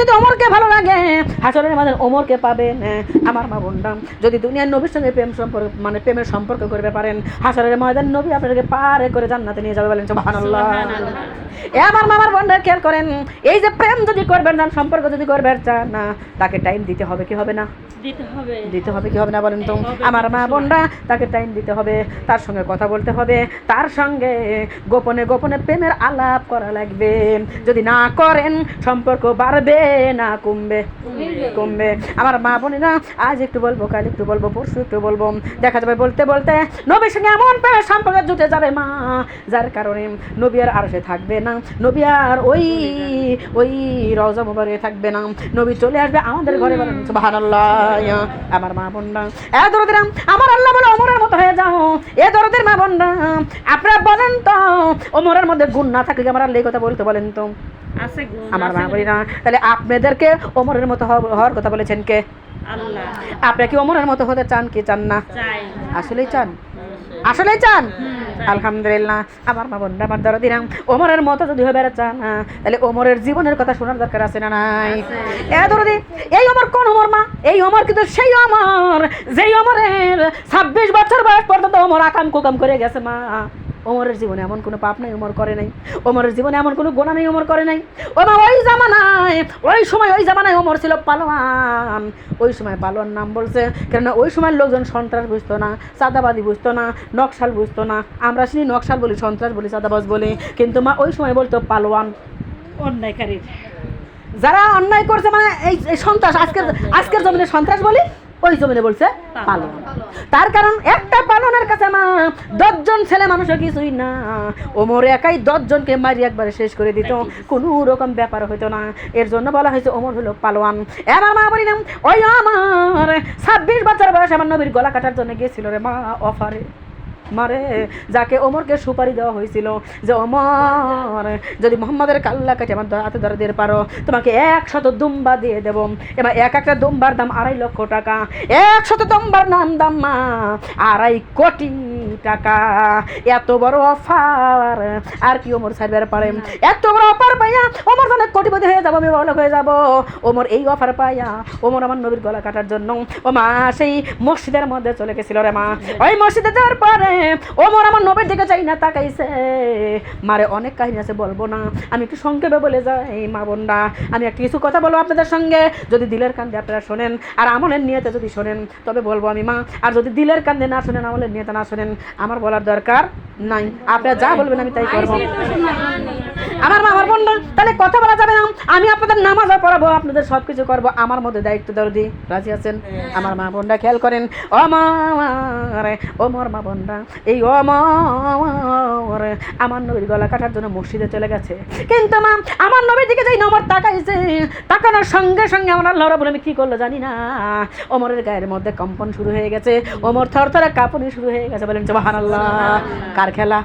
যদি ওমরকে ভালো লাগে হাসরের মাঝে ওমরকে পাবেন। আমার মা বোনরা যদি দুনিয়ার নবীর সঙ্গে প্রেম সম্পর্ক মানে প্রেমের সম্পর্ক করতে পারেন হাসরের ময়দান নবী আপনাদেরকে পারে করে জান্নাতে নিয়ে যাবে বলেন সুবহানাল্লাহ। আমার মামার বোনরা খেয়াল করেন, এই যে প্রেম যদি করবেন না সম্পর্ক যদি করবেন চান না তাকে টাইম দিতে হবে কি হবে না? দিতে হবে কি হবে না বলেন তো? আমার মা বোনরা তাকে টাইম দিতে হবে, তার সঙ্গে কথা বলতে হবে, তার সঙ্গে গোপনে গোপনে প্রেমের আলাপ করা লাগবে। যদি না করেন সম্পর্ক বাড়বে না কমবে? কমবে। আমার মা বোনেরা আজ একটু বলবো, কাল একটু বলবো, পরশু একটু বলবো, দেখা যাবে বলতে বলতে নবীর সঙ্গে এমন প্রেমের সম্পর্ক জুটে যাবে মা, যার কারণে নবী আর আরশে থাকবে না, নবী আর ওই রওজা মুবারকে থাকবে না, নবী চলে আসবে আমাদের ঘরে বলেন সুবহানাল্লাহ। আমার মা বোনরা এ দরদিরা আমার আল্লাহ বলে ওমরের মতো হয়ে যাও। এ দরদের মা বোনরা আপনারা বলেন তো ওমরের মধ্যে গুণ না থাকলে আমার আল্লাহ এই কথা বলতে বলেন তো? আছে গুণ। আমার মা বোনেরা তাহলে আপনাদেরকে ওমরের মতো হওয়ার কথা বলেছেন কে? আল্লাহ। আপনি কি ওমরের মতো হতে চান কি চান না? চাই। আসলেই চান? আসলেই চান? আলহামদুলিল্লাহ। আমার মা বোনরা আমার দরদিরা ওমরের মতো যদি হয়ে চান তাহলে ওমরের জীবনের কথা শোনার দরকার আছে না নাই? এ দরদি এই ওমর কোন ওমর মা? এই ওমর কিন্তু সেই ওমর যেই ওমরের 26 বছর বয়স পর্যন্ত ওমর আকাম কুকাম করে গেছে মা। ওমরের জীবনে এমন কোনো পাপ নাই ওমর করে নাই, ওমরের জীবনে এমন কোনো গুনাহ নেই ওমর করে নাই। ও মা ওই জামানায় ওই জামানায় ওমর ছিল পালোয়ান। ওই সময় পালোয়ান নাম বলছে কেননা ওই সময় লোকজন সন্ত্রাস বুঝতো না, চাঁদাবাদি বুঝতো না, নকশাল বুঝতো না। আমরা শুনি নকশাল বলি, সন্ত্রাস বলি, চাঁদাবাজ বলি, কিন্তু মা ওই সময় বলতো পালোয়ান। অন্যায়কারী যারা অন্যায় করছে মানে এই সন্ত্রাস, আজকের জমিনে সন্ত্রাস বলি, ওই জমিনে বলছে পালন। তার কারণ একটা পালনের কাছে মা 10 জন ছেলে মানুষও কিছুই না। ওমর একাই 10 জনকে মারি একবারে শেষ করে দিত, কোনো রকম ব্যাপার হইতো না। এর জন্য বলা হয়েছে ওমর হলো পালোয়ান। আমার মা বলি না ওই আমার 26 বছর বয়স আমার নবীর গলা কাটার জন্য গিয়েছিল রে মা অফারে মারে, যাকে ওমরকে সুপারি দেওয়া হয়েছিল যে ওমর যদি মোহাম্মদের কাল্লা কাটে আমার হাতে ধরে দিয়ে পারো তোমাকে 100 দুম্বা দিয়ে দেব। এবার একটা দুম্বার দাম 2.5 লক্ষ টাকা, 100 দুম্বার দাম মা 2.5 কোটি টাকা। এত বড় অফার আর কি ওমর ছাড়বার পারে? এত বড় অফার পাইয়া ওমর অনেক কোটিপতি হয়ে যাবো, আমি বড় হয়ে যাব। ওমর এই অফার পাইয়া ওমর আমার নবীর গলা কাটার জন্য ও মা সেই মসজিদের মধ্যে চলে গেছিল রে মা। ওই মসজিদে যাওয়ার পরে ওমর আমার নবীর দিকে চাই না তাকাইছে। মারে অনেক কাহিনী আছে বলবো না, আমি একটু সংক্ষেপে বলে যাই মা বোনরা। আমি একটু কিছু কথা বলবো আপনাদের সঙ্গে, যদি দিলের কান্দে আপনারা শোনেন আর আমলের নিয়তে যদি শোনেন তবে বলবো আমি মা। আর যদি দিলের কান্দে না শোনেন, আমলের নিয়তে না শোনেন, আমার বলার দরকার নাই। আপনারা যা বলবেন আমি তাই করবো। আমার মা আমার বোনরা তাহলে কথা বলা যাবে না, আমি আপনাদের নামাজও পড়াবো, আপনাদের সব কিছু করবো, আমার মধ্যে দায়িত্ব দরদি। রাজি আছেন? আমার মা বোনরা খেয়াল করেন, ওমর মা বোনরা এই ওমর আমার নবীর গলা কাটার জন্য মসজিদে চলে গেছে, কিন্তু মা আমার নবীর দিকে যাই ওমর তাকাইছে, তাকানোর সঙ্গে সঙ্গে আমার আল্লাহ রাব্বুল আলামিন কি করলো জানি না, ওমরের গায়ের মধ্যে কম্পন শুরু হয়ে গেছে, ওমর থরথরে কাঁপুনি শুরু হয়ে গেছে। বলেন সুবহানাল্লাহ। কার খেলা?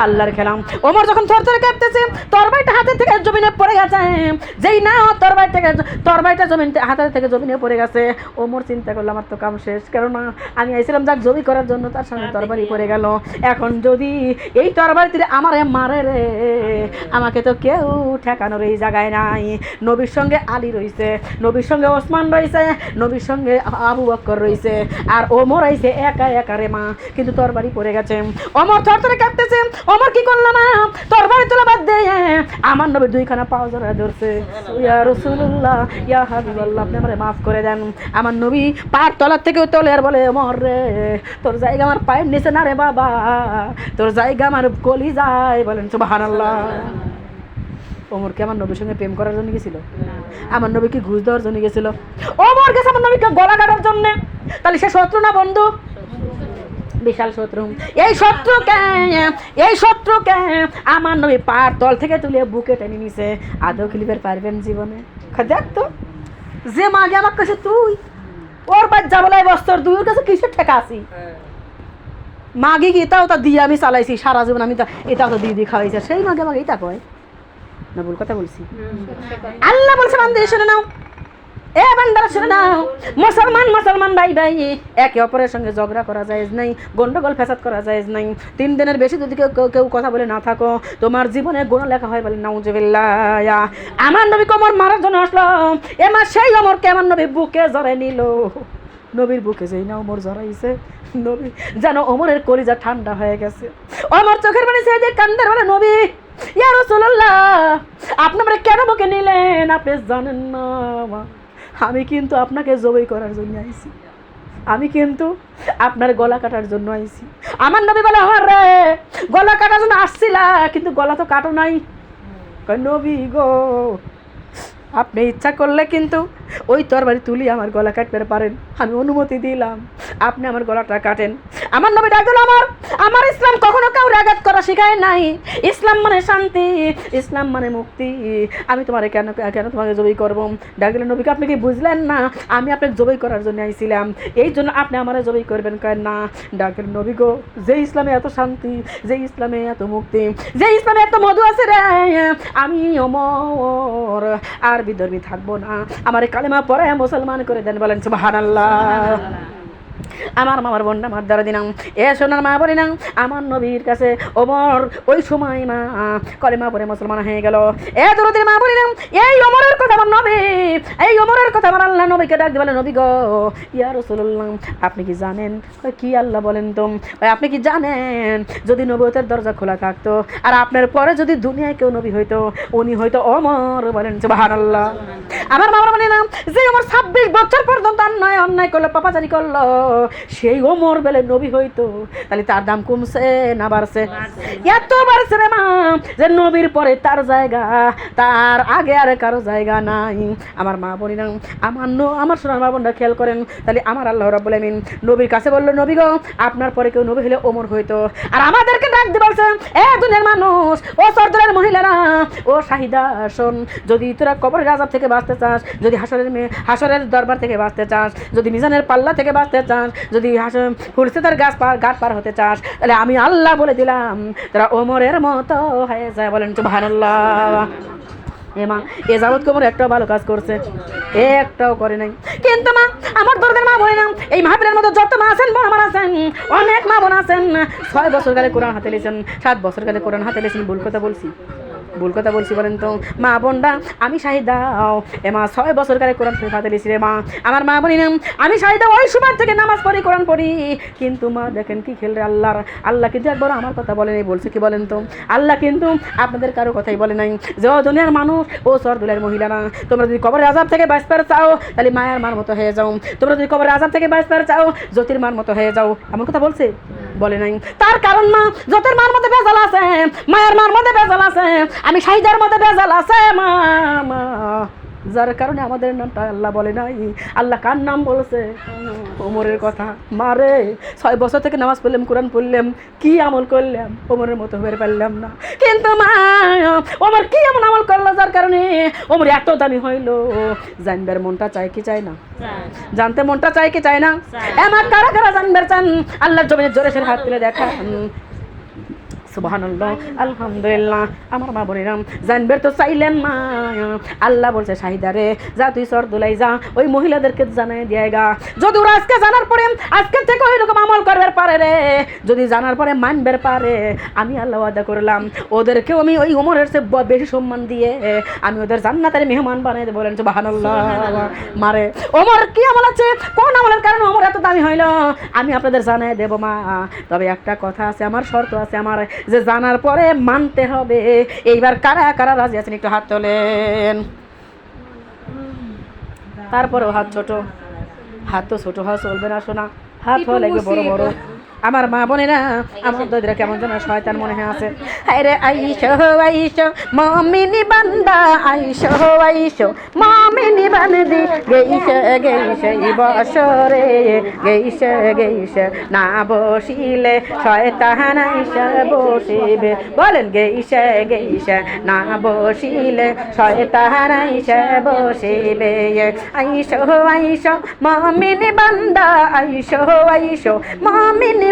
আল্লাহর খেলা। ওমর যখন থরথরে কাঁপতেছে তরবারিটা হাতের থেকে জমিনে পড়ে গেছে, যেই না তরবারিটা হাতের থেকে জমিনে পড়ে গেছে, ওমর চিন্তা করলো আমার তো কাম শেষ, কেননা আমি আইছিলাম যাক জমি করার জন্য, তার সামনে তরবারি পড়ে গেল। এখন যদি এই তরবারিতে আমারে মারে রে, আমাকে তো কেউ ঠেকানোর এই জায়গায় নাই। নবীর সঙ্গে আলী রইছে, নবীর সঙ্গে ওসমান রইছে, নবীর সঙ্গে আবু বকর রইছে, আর ওমর আইছে একা একা রে মা, কিন্তু তরবারি পড়ে গেছে। ওমর থরথরে কাঁপতেছে। ওমর কি করলো না, তরবারি তোলা বাদ দিয়ে আমার নবীর 2খানা পাও জড়ায় ধরছে, ইয়া রাসূলুল্লাহ ইয়া হাবিবাল্লাহ আপনি আমারে মাফ করে দেন। আমার নবী পায়ের তলার থেকে তোলে আর বলে ওমর রে তোর জায়গা আমার পায়ের নিচে না রে বাবা, তোর জায়গা আমার কলিজায়। বলেন সুবহানাল্লাহ। ওমর কি আমার নবীর সঙ্গে প্রেম করার জন্য গেছিল? আমার নবী কি ঘুষ দেওয়ার জন্য গেছিল? ওমর গেছে আমার নবীকে গলা কাটার জন্য। তাহলে সে শত্রু না বন্ধু? বিশাল শত্রু। এই শত্রুকে আমার নবী পার তল থেকে তুলে বুকে টেনে নিছে। আদৌ ক্লিপের পারবেন জীবনে? দেখ তো, যে মাগে আমার কাছে তুই ওর বাচ্চা বলাই বস্তর তুই ওর কাছে কিসের ঠেকা আছি? মাগে কি এটাও তা দিয়ে আমি চালাইছি সারা জীবন, আমি এটাও তো দিয়ে খাওয়াইছি, সেই মাগে আমাকে এটা কয় না? ভুল কথা বলছি? আল্লাহ বলছে বান্দা শুনে নাও, এ বান্দারা শুনে নাও, মুসলমান ভাই একে অপরের সঙ্গে ঝগড়া করা জায়েজ নাই, গন্ডগোল ফ্যাসাদ করা জায়েজ নাই। 3 দিনের বেশি যদি কেউ কথা বলে না থাকো, তোমার জীবনে গুনাহ লেখা হয় বলে নাউজুবিল্লাহ। আমার নবী কোমর মারার জন্য আসলো, এমা সেই ওমরকে আমার নবী বুকে জড়াই নিল। নবীর বুকে যেই না ওমর জড়াইছে, নবী যেন ওমরের কলিজা ঠান্ডা হয়ে গেছে। ওমর চোখের পানি ছেড়ে দিয়ে কান্দার বলে, নবী ইয়া রাসূলুল্লাহ, আপনি আমারে কেন বুকে নিলেন? আপনি জানেন না আমি কিন্তু আপনাকে জবাই করার জন্য আইছি, আমি কিন্তু আপনার গলা কাটার জন্য আইছি। আমার নবী বলে, হরে গলা কাটার জন্য আসছিলা, কিন্তু গলা তো কাটো নাই। কয়, নবী গো, আপনি ইচ্ছা করলে কিন্তু ওই তরবারি তুলি আমার গলা কাটতে পারেন, আমি অনুমতি দিলাম, আপনি আমার গলাটা কাটেন। আমার নবী ডাক দিল, আমার ইসলাম কখনো কাউরে আঘাত করা শেখায় নাই। ইসলাম মানে শান্তি, ইসলাম মানে মুক্তি। আমি তোমারে কেন তোমাকে জবাই করবো? ডাক দিল, নবীকে আপনি কি বুঝলেন না আমি আপনাকে জবাই করার জন্য আইছিলাম, এই জন্য আপনি আমারে জবাই করবেন? কয় না। ডাক দিল, নবী গো, যে ইসলামে এত শান্তি, যে ইসলামে এত মুক্তি, যে ইসলামে এত মধু আছে রে, আমি ওমর আর বিধর্মী থাকবো না, আমার কালেমা পরে মুসলমান করে দেন। বলেন সুবহানাল্লাহ। আমার মামার বোনটা মার দ্বারা দিনাম, এ সোনার মা বলি না, আমার নবীর কাছে ওমর ওই সময় মা কলেমা পরে মুসলমান হয়ে গেল। এ দরদির মা বলি না, এই ওমরের কথা আমার নবী, এই ওমরের কথা আমার আল্লাহ নবীকে ডাক দিয়ে বলে, নবী গো, ইয়া রাসূলুল্লাহ, আপনি কি জানেন? কি আল্লাহ বলেন তো? আপনি কি জানেন যদি নবুয়তের দরজা খোলা থাকতো আর আপনার পরে যদি দুনিয়ায় কেউ নবী হইতো, উনি হয়তো ওমর। বলেন সুবহানাল্লাহ। আমার মামার বলি না, যে ওমর 26 বছর পর্যন্ত অন্যায় করলো, পাপাচারি করলো, সেই ওমর বেলে নবী হইতো, তাহলে তার দাম কমছে না বাড়ছে? এত বাড়ছে রে মা, যে নবীর পরে তার জায়গা, তার আগে আর কারো জায়গা নাই। আমার মা বলি না, আমার সোনার মা বোনরা খেয়াল করেন, তাহলে আমার আল্লাহ রাব্বুল আমিন নবীর কাছে বললো, নবী গো, আপনার পরে কেউ নবী হলে ওমর হইতো। আর আমাদেরকে ডাক দিয়ে বলছে, এ দুনিয়ার মানুষ, ও সর্দারের মহিলারা, ও শাহিদা, শোন, যদি তোরা কবরের আযাব থেকে বাঁচতে চাস, যদি হাসরের দরবার থেকে বাঁচতে চাস, যদি মিজানের পাল্লা থেকে বাঁচতে চাস, যদি ফুলসেতার ঘাট পার হতে চাস, তাহলে আমি আল্লাহ বলে দিলাম তারা ওমরের মতো হয়ে যায়। বলেন সুবহানাল্লাহ। মা এ যাবৎ কোমর একটাও ভালো কাজ করছে? একটাও করে নাই। কিন্তু মা, আমার দরদের মা বলে না, এই মাহফিলের মতো যত মা আছেন, বড় মা আছেন, অনেক মা বোন আছেন, 6 বছর কালে কোরআন হাতে লিয়েছেন, 7 বছর কালে কোরআন হাতে লিয়েছেন। ভুল কথা বলছি বলেন তো? মা বোনরা, আমি শাহিদাও, এ মা 6 বছর কালে কোরআন হাতে লিয়েছি রে মা। আমার মা বলি না, আমি শাহিদা, ওই সময় থেকে নামাজ পড়ি, কোরআন পড়ি। কিন্তু মা দেখেন কি খেল রে, আল্লাহ কিন্তু একবার আমার কথা বলে নাই। বলছে কি বলেন তো? আল্লাহ কিন্তু আপনাদের কারো কথাই বলে নাই। যে দুনিয়ার মানুষ, ও সরদুলের মহিলারা, তোমরা যদি কবরের আযাব থেকে বাঁচতে চাও, তাহলে মায়ের মার মতো হয়ে যাও। তোমরা যদি কবরের আযাব থেকে বাঁচতে চাও, জ্যোতির মার মতো হয়ে যাও। এমন কথা বলছে? বলে নাই। তার কারণ মা, জ্যোতির মার মধ্যে বেজাল আছে, মায়ের মার মধ্যে বেজাল আছে, আমি শাহিদার মধ্যে বেজাল আছে মা। যার কারণে আমাদের নামটা আল্লাহ বলে নাই। আল্লাহ কার নাম বলছে? ওমরের কথা। মারে 6 বছর থেকে নামাজ পড়লাম, কোরআন পড়লাম, কি আমল করলাম, ওমরের মতো হয়ে পারলাম না। কিন্তু মা, ওমর কি এমন আমল করলো যার কারণে ওমর এত দামি হইলো? জানবার মনটা চায় কি চায় না? জানতে মনটা চায় কি চায় না? আমার কারা কারা জানবার চান? আল্লাহর জমিনে জোরে সে হাত তুলে দেখা। সুবহানাল্লাহ, আলহামদুলিল্লাহ। আমার মা বোনেরা, জানবের তো চাইলেন মা। আল্লাহ বলছে, শাহিদারে যা, তুই সরদুলাই যা, ওই মহিলাদেরকে জানাই দিয়েগা। যদি ওরা আজকে জানার পরে আজকে থেকে ওই রকম আমল করবার পারে রে, যদি জানার পরে মানবার পারে, আমি আল্লাহ ওয়াদা করলাম ওদেরকেও আমি ওই ওমরের চেয়ে বেশি সম্মান দিয়ে আমি ওদের জান্নাতের মেহমান বানাই দেব। বলেন সুবহানাল্লাহ। মারে ওমর কি আমল আছে, কোন আমলের কারণে ওমর এত দামি হইল, আমি আপনাদের জানাই দেব মা। তবে একটা কথা আছে, আমার শর্ত আছে, আমার যে জানার পরে মানতে হবে। এইবার কারা কারা রাজি আছেন একটু হাত তোলেন। তারপরেও হাত তো ছোট হাত চলবে না শোনা, হাত হওয়া লাগবে বড় বড়। আমার মা বোনেরা, আমার দইরা কেমন যেন শয়তান মনে হয় আছে। আরে আইসো মমিনি বান্দা, আইসো মমিনি বান্দি, গেইছে বসরে, গেইছে না বসিলে শয়তান আইসা বসিবে। বলেন, গেইছে না বসিলে শয়তান আইসা বসিবে। আইসো মমিনি বান্দা, আইসো মমিনি